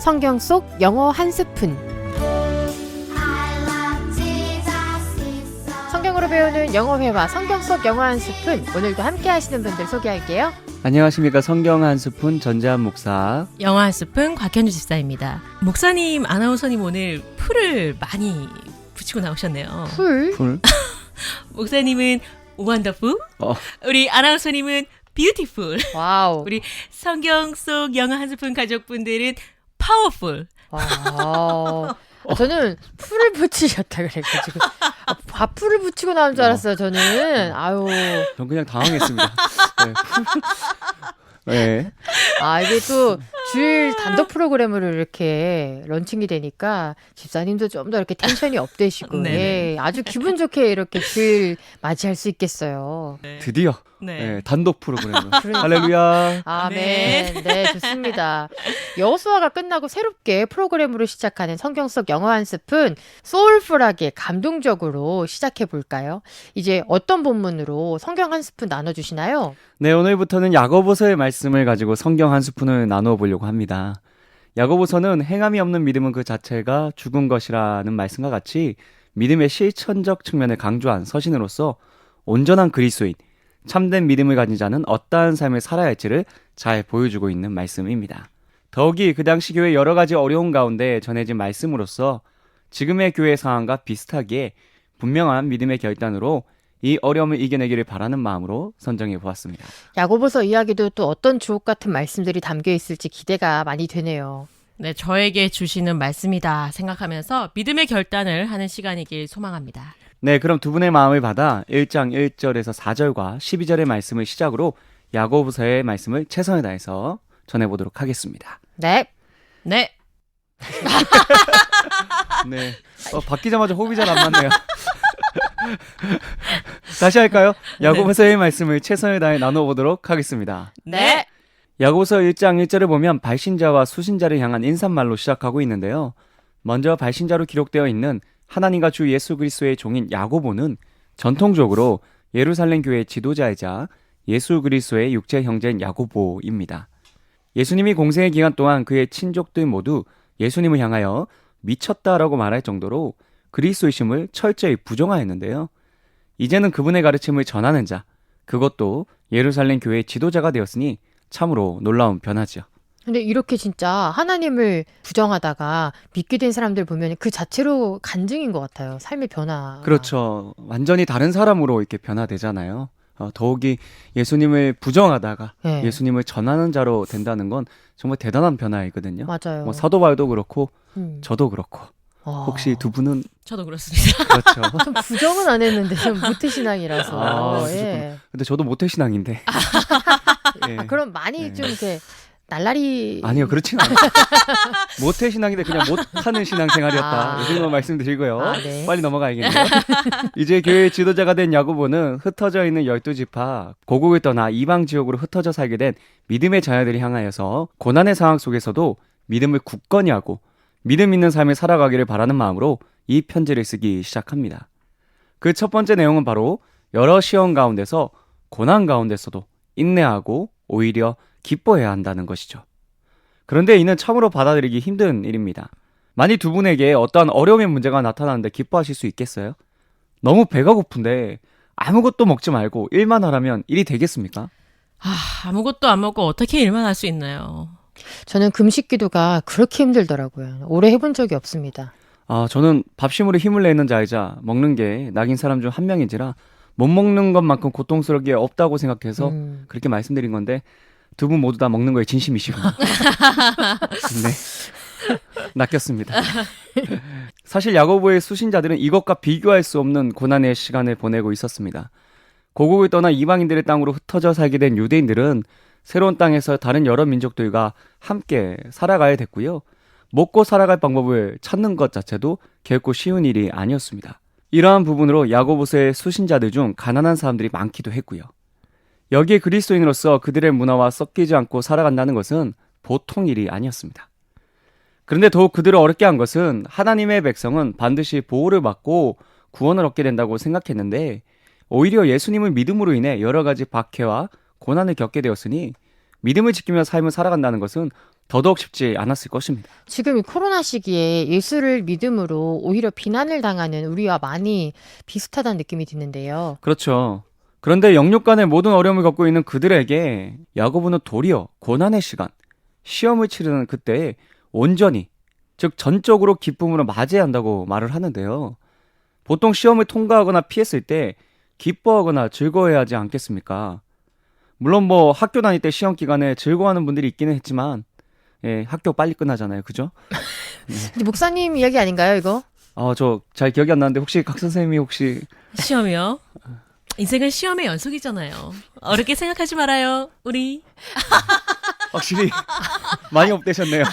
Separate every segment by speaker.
Speaker 1: 성경 속 영어 한 스푼. 성경으로 배우는 영어 회화 성경 속 영어 한 스푼. 오늘도 함께 하시는 분들 소개할게요.
Speaker 2: 안녕하십니까. 성경 한 스푼 전재한 목사.
Speaker 3: 영어 한 스푼 곽현주 집사입니다. 목사님, 아나운서님 오늘 풀을 많이 붙이고 나오셨네요.
Speaker 2: 풀?
Speaker 3: 목사님은 원더풀, 우리 아나운서님은 뷰티풀,
Speaker 1: 와우.
Speaker 3: 우리 성경 속 영어 한 스푼 가족분들은 파워풀.
Speaker 1: 와. 저는 풀을 붙이셨다 그래가지고 풀을 붙이고 나온 줄 알았어요. 저는 아유.
Speaker 2: 전 그냥 당황했습니다. 네.
Speaker 1: 이게 또 주일 단독 프로그램으로 이렇게 런칭이 되니까 집사님도 좀 더 이렇게 텐션이 업되시고 예, 아주 기분 좋게 이렇게 주일 맞이할 수 있겠어요.
Speaker 2: 드디어
Speaker 3: 네.
Speaker 2: 단독 프로그램을.
Speaker 1: 그러니까.
Speaker 2: 할렐루야.
Speaker 1: 아멘. 네, 좋습니다. 여호수아가 끝나고 새롭게 프로그램으로 시작하는 성경 속 영어 한 스푼, 소울풀하게 감동적으로 시작해 볼까요? 이제 어떤 본문으로 성경 한 스푼 나눠주시나요?
Speaker 2: 네, 오늘부터는 야고보서의 말씀을 가지고 성경 한 스푼을 나누어 보려고 합니다. 야고보서는 행함이 없는 믿음은 그 자체가 죽은 것이라는 말씀과 같이 믿음의 실천적 측면을 강조한 서신으로서 온전한 그리스도인, 참된 믿음을 가진 자는 어떠한 삶을 살아야 할지를 잘 보여주고 있는 말씀입니다. 더욱이 그 당시 교회 여러 가지 어려운 가운데 전해진 말씀으로서 지금의 교회 상황과 비슷하기에 분명한 믿음의 결단으로 이 어려움을 이겨내기를 바라는 마음으로 선정해 보았습니다.
Speaker 1: 야고보서 이야기도 또 어떤 주옥 같은 말씀들이 담겨 있을지 기대가 많이 되네요.
Speaker 3: 네, 저에게 주시는 말씀이다 생각하면서 믿음의 결단을 하는 시간이길 소망합니다.
Speaker 2: 네, 그럼 두 분의 마음을 받아 1장 1절에서 4절과 12절의 말씀을 시작으로 야고보서의 말씀을 최선을 다해서 전해보도록 하겠습니다.
Speaker 1: 네.
Speaker 3: 네.
Speaker 2: 네, 바뀌자마자 호흡이 잘 안 맞네요. 다시 할까요? 야고보서의 말씀을 최선을 다해 나눠보도록 하겠습니다.
Speaker 3: 네.
Speaker 2: 야고보서 1장 1절을 보면 발신자와 수신자를 향한 인사말로 시작하고 있는데요. 먼저 발신자로 기록되어 있는 하나님과 주 예수 그리스도의 종인 야고보는 전통적으로 예루살렘 교회의 지도자이자 예수 그리스도의 육체 형제인 야고보입니다. 예수님이 공생의 기간 동안 그의 친족들 모두 예수님을 향하여 미쳤다라고 말할 정도로 그리스도이심을 철저히 부정하였는데요. 이제는 그분의 가르침을 전하는 자, 그것도 예루살렘 교회의 지도자가 되었으니 참으로 놀라운 변화지요.
Speaker 1: 근데 이렇게 진짜 하나님을 부정하다가 믿게 된 사람들 보면 그 자체로 간증인 것 같아요. 삶의 변화.
Speaker 2: 그렇죠. 완전히 다른 사람으로 이렇게 변화되잖아요. 더욱이 예수님을 부정하다가
Speaker 1: 네.
Speaker 2: 예수님을 전하는 자로 된다는 건 정말 대단한 변화이거든요.
Speaker 1: 맞아요.
Speaker 2: 사도 바울도 그렇고 저도 그렇고 혹시 두 분은
Speaker 3: 저도 그렇습니다.
Speaker 2: 그렇죠.
Speaker 1: 좀 부정은 안 했는데 좀 모태신앙이라서. 예.
Speaker 2: 근데 저도 모태신앙인데. 예.
Speaker 1: 그럼 많이 좀 이렇게 날라리.
Speaker 2: 아니요, 그렇진 않아요. 모태신앙인데 그냥 못하는 신앙생활이었다. 이 정도 말씀드리고요.
Speaker 1: 네.
Speaker 2: 빨리 넘어가야겠네요. 이제 교회의 지도자가 된 야고보는 흩어져 있는 12지파, 고국을 떠나 이방 지역으로 흩어져 살게 된 믿음의 자녀들이 향하여서 고난의 상황 속에서도 믿음을 굳건히 하고 믿음 있는 삶을 살아가기를 바라는 마음으로 이 편지를 쓰기 시작합니다. 그 첫 번째 내용은 바로 여러 시험 가운데서 고난 가운데서도 인내하고 오히려 기뻐해야 한다는 것이죠. 그런데 이는 참으로 받아들이기 힘든 일입니다. 만일 두 분에게 어떠한 어려움의 문제가 나타나는데 기뻐하실 수 있겠어요? 너무 배가 고픈데 아무것도 먹지 말고 일만 하라면 일이 되겠습니까?
Speaker 3: 아무것도 안 먹고 어떻게 일만 할 수 있나요?
Speaker 1: 저는 금식 기도가 그렇게 힘들더라고요. 오래 해본 적이 없습니다.
Speaker 2: 저는 밥심으로 힘을 내는 자이자 먹는 게 낙인 사람 중 한 명인지라 못 먹는 것만큼 고통스러운 게 없다고 생각해서 그렇게 말씀드린 건데 두 분 모두 다 먹는 거에 진심이시군요. 네, 낚였습니다. 사실 야고보의 수신자들은 이것과 비교할 수 없는 고난의 시간을 보내고 있었습니다. 고국을 떠나 이방인들의 땅으로 흩어져 살게 된 유대인들은 새로운 땅에서 다른 여러 민족들과 함께 살아가야 됐고요. 먹고 살아갈 방법을 찾는 것 자체도 결코 쉬운 일이 아니었습니다. 이러한 부분으로 야고보서의 수신자들 중 가난한 사람들이 많기도 했고요. 여기에 그리스도인으로서 그들의 문화와 섞이지 않고 살아간다는 것은 보통 일이 아니었습니다. 그런데 더욱 그들을 어렵게 한 것은 하나님의 백성은 반드시 보호를 받고 구원을 얻게 된다고 생각했는데 오히려 예수님을 믿음으로 인해 여러 가지 박해와 고난을 겪게 되었으니 믿음을 지키며 삶을 살아간다는 것은 더더욱 쉽지 않았을 것입니다.
Speaker 1: 지금 이 코로나 시기에 예수를 믿음으로 오히려 비난을 당하는 우리와 많이 비슷하다는 느낌이 드는데요.
Speaker 2: 그렇죠. 그런데 영육 간의 모든 어려움을 겪고 있는 그들에게 야고보는 도리어 고난의 시간, 시험을 치르는 그때에 온전히, 즉 전적으로 기쁨으로 맞이해야 한다고 말을 하는데요. 보통 시험을 통과하거나 피했을 때 기뻐하거나 즐거워해야 하지 않겠습니까? 물론 뭐 학교 다닐 때 시험 기간에 즐거워하는 분들이 있기는 했지만 예, 학교 빨리 끝나잖아요. 그죠?
Speaker 1: 근데 목사님 이야기 아닌가요, 이거?
Speaker 2: 저 잘 기억이 안 나는데 혹시 각 선생님이 혹시
Speaker 3: 시험이요? 인생은 시험의 연속이잖아요. 어렵게 생각하지 말아요, 우리.
Speaker 2: 확실히 많이 업되셨네요.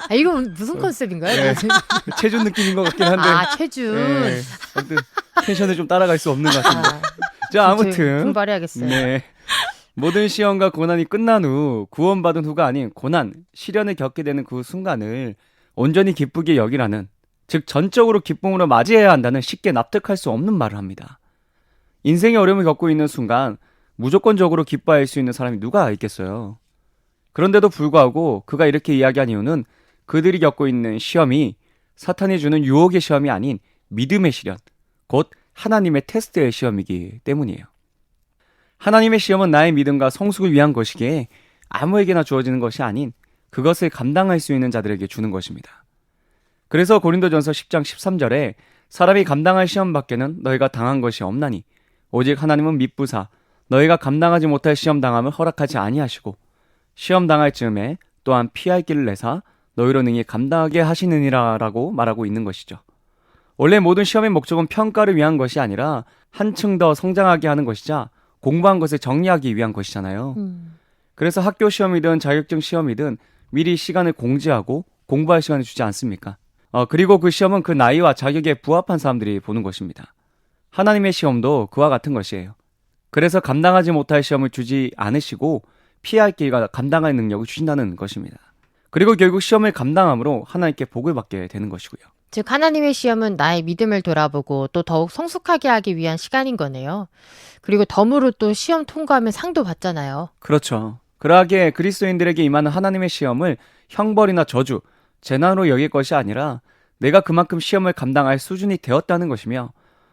Speaker 1: 아, 이거 무슨 컨셉인가요?
Speaker 2: 네. 체준 느낌인 것 같긴 한데.
Speaker 1: 아, 체준.
Speaker 2: 네, 아무튼 텐션을 좀 따라갈 수 없는 것 같습니다.
Speaker 1: 아,
Speaker 2: 자, 아무튼
Speaker 1: 공부해야겠어요.
Speaker 2: 네. 모든 시험과 고난이 끝난 후 구원받은 후가 아닌 고난, 시련을 겪게 되는 그 순간을 온전히 기쁘게 여기라는, 즉 전적으로 기쁨으로 맞이해야 한다는 쉽게 납득할 수 없는 말을 합니다. 인생의 어려움을 겪고 있는 순간 무조건적으로 기뻐할 수 있는 사람이 누가 있겠어요. 그런데도 불구하고 그가 이렇게 이야기한 이유는 그들이 겪고 있는 시험이 사탄이 주는 유혹의 시험이 아닌 믿음의 시련, 곧 하나님의 테스트의 시험이기 때문이에요. 하나님의 시험은 나의 믿음과 성숙을 위한 것이기에 아무에게나 주어지는 것이 아닌 그것을 감당할 수 있는 자들에게 주는 것입니다. 그래서 고린도전서 10장 13절에 사람이 감당할 시험 밖에는 너희가 당한 것이 없나니 오직 하나님은 미쁘사 너희가 감당하지 못할 시험 당함을 허락하지 아니하시고 시험 당할 즈음에 또한 피할 길을 내사 너희로 능히 감당하게 하시느니라 라고 말하고 있는 것이죠. 원래 모든 시험의 목적은 평가를 위한 것이 아니라 한층 더 성장하게 하는 것이자 공부한 것을 정리하기 위한 것이잖아요. 그래서 학교 시험이든 자격증 시험이든 미리 시간을 공지하고 공부할 시간을 주지 않습니까? 그리고 그 시험은 그 나이와 자격에 부합한 사람들이 보는 것입니다. 하나님의 시험도 그와 같은 것이에요. 그래서 감당하지 못할 시험을 주지 않으시고 피할 길과 감당할 능력을 주신다는 것입니다. 그리고 결국 시험을 감당함으로 하나님께 복을 받게 되는 것이고요.
Speaker 1: 즉 하나님의 시험은 나의 믿음을 돌아보고 또 더욱 성숙하게 하기 위한 시간인 거네요. 그리고 덤으로 또 시험 통과하면 상도 받잖아요.
Speaker 2: 그렇죠. 그러하기에 그리스도인들에게 임하는 하나님의 시험을 형벌이나 저주, 재난으로 여길 것이 아니라 내가 그만큼 시험을 감당할 수준이 되었다는 것이며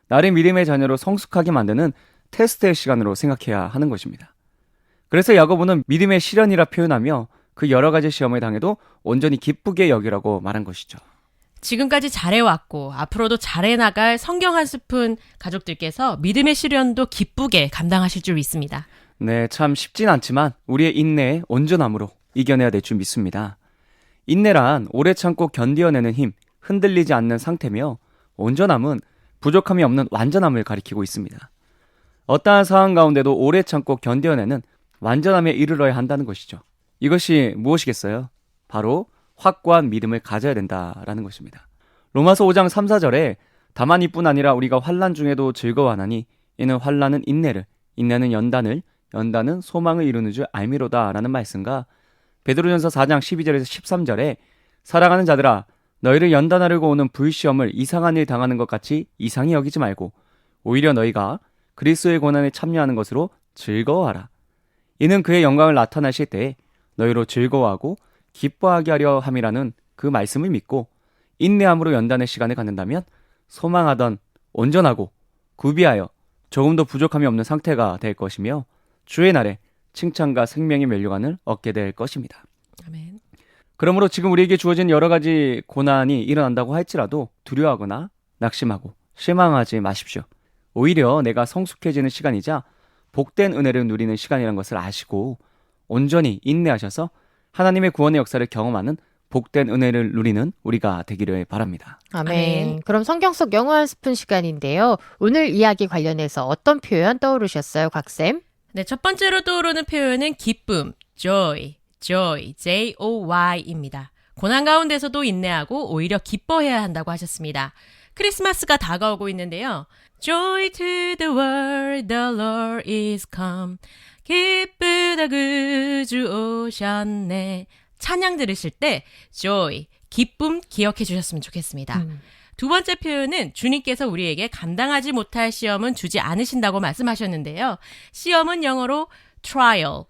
Speaker 2: 나를 믿음의 자녀로 성숙하게 만드는 테스트의 시간으로 생각해야 하는 것입니다. 그래서 야고보는 믿음의 시련이라 표현하며 그 여러 가지 시험을 당해도 온전히 기쁘게 여기라고 말한 것이죠.
Speaker 3: 지금까지 잘해왔고 앞으로도 잘해나갈 성경 한 스푼 가족들께서 믿음의 시련도 기쁘게 감당하실 줄 믿습니다.
Speaker 2: 네, 참 쉽진 않지만 우리의 인내에 온전함으로 이겨내야 될 줄 믿습니다. 인내란 오래 참고 견디어내는 힘, 흔들리지 않는 상태며 온전함은 부족함이 없는 완전함을 가리키고 있습니다. 어떠한 상황 가운데도 오래 참고 견뎌내는 완전함에 이르러야 한다는 것이죠. 이것이 무엇이겠어요? 바로 확고한 믿음을 가져야 된다라는 것입니다. 로마서 5장 3, 4절에 다만 이뿐 아니라 우리가 환난 중에도 즐거워하나니 이는 환난은 인내를, 인내는 연단을, 연단은 소망을 이루는 줄 알미로다 라는 말씀과 베드로전서 4장 12절에서 13절에 사랑하는 자들아 너희를 연단하려고 오는 불시험을 이상한 일 당하는 것 같이 이상히 여기지 말고 오히려 너희가 그리스도의 고난에 참여하는 것으로 즐거워하라. 이는 그의 영광을 나타나실 때에 너희로 즐거워하고 기뻐하게 하려 함이라는 그 말씀을 믿고 인내함으로 연단의 시간을 갖는다면 소망하던 온전하고 구비하여 조금도 부족함이 없는 상태가 될 것이며 주의 날에 칭찬과 생명의 면류관을 얻게 될 것입니다.
Speaker 3: 아멘.
Speaker 2: 그러므로 지금 우리에게 주어진 여러 가지 고난이 일어난다고 할지라도 두려워하거나 낙심하고 실망하지 마십시오. 오히려 내가 성숙해지는 시간이자 복된 은혜를 누리는 시간이라는 것을 아시고 온전히 인내하셔서 하나님의 구원의 역사를 경험하는 복된 은혜를 누리는 우리가 되기를 바랍니다.
Speaker 1: 아멘.
Speaker 3: 아멘.
Speaker 1: 그럼 성경 속 영어 한 스푼 시간인데요. 오늘 이야기 관련해서 어떤 표현 떠오르셨어요, 곽쌤?
Speaker 3: 네, 첫 번째로 떠오르는 표현은 기쁨, joy, J-O-Y입니다. 고난 가운데서도 인내하고 오히려 기뻐해야 한다고 하셨습니다. 크리스마스가 다가오고 있는데요. Joy to the world, the Lord is come. 기쁘다 그주 오셨네. 찬양 들으실 때 joy, 기쁨 기억해 주셨으면 좋겠습니다. 두 번째 표현은 주님께서 우리에게 감당하지 못할 시험은 주지 않으신다고 말씀하셨는데요. 시험은 영어로 trial,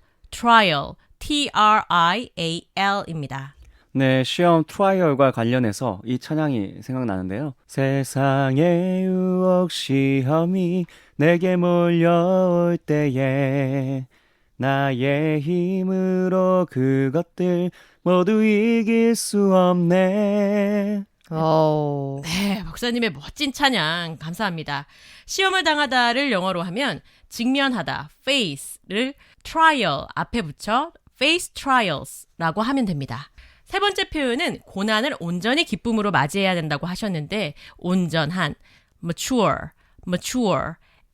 Speaker 3: trial입니다.
Speaker 2: 네, 시험 트라이얼과 관련해서 이 찬양이 생각나는데요. 세상의 유혹 시험이 내게 몰려올 때에 나의 힘으로 그것들 모두 이길 수 없네.
Speaker 1: 오.
Speaker 3: 네, 목사님의 멋진 찬양 감사합니다. 시험을 당하다를 영어로 하면 직면하다, face를 trial 앞에 붙여 face trials라고 하면 됩니다. 세 번째 표현은 고난을 온전히 기쁨으로 맞이해야 된다고 하셨는데 온전한, mature,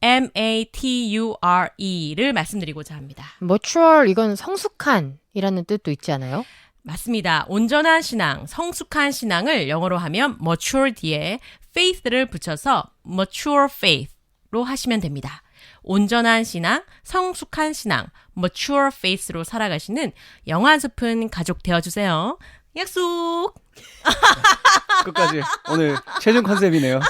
Speaker 3: M-A-T-U-R-E를 말씀드리고자 합니다.
Speaker 1: mature 이건 성숙한이라는 뜻도 있지 않아요?
Speaker 3: 맞습니다. 온전한 신앙, 성숙한 신앙을 영어로 하면 mature 뒤에 faith를 붙여서 mature faith로 하시면 됩니다. 온전한 신앙, 성숙한 신앙, mature faith로 살아가시는 영어 한 스푼 가족 되어주세요. 약속!
Speaker 2: 끝까지 오늘 최종 컨셉이네요.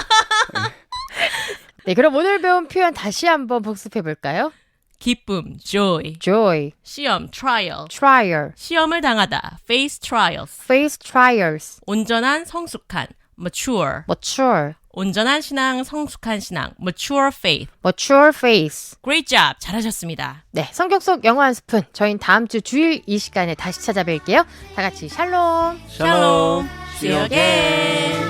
Speaker 1: 네, 그럼 오늘 배운 표현 다시 한번 복습해 볼까요?
Speaker 3: 기쁨, joy,
Speaker 1: joy,
Speaker 3: 시험, trial,
Speaker 1: trial,
Speaker 3: 시험을 당하다, face trials,
Speaker 1: face trials,
Speaker 3: 온전한 성숙한, mature,
Speaker 1: mature,
Speaker 3: 온전한 신앙, 성숙한 신앙, mature faith.
Speaker 1: mature face.
Speaker 3: Great job! 잘하셨습니다.
Speaker 1: 네, 성경 속 영어 한 스푼. 저희는 다음 주 주일 이 시간에 다시 찾아뵐게요. 다 같이 샬롬.
Speaker 2: 샬롬.
Speaker 3: See you again!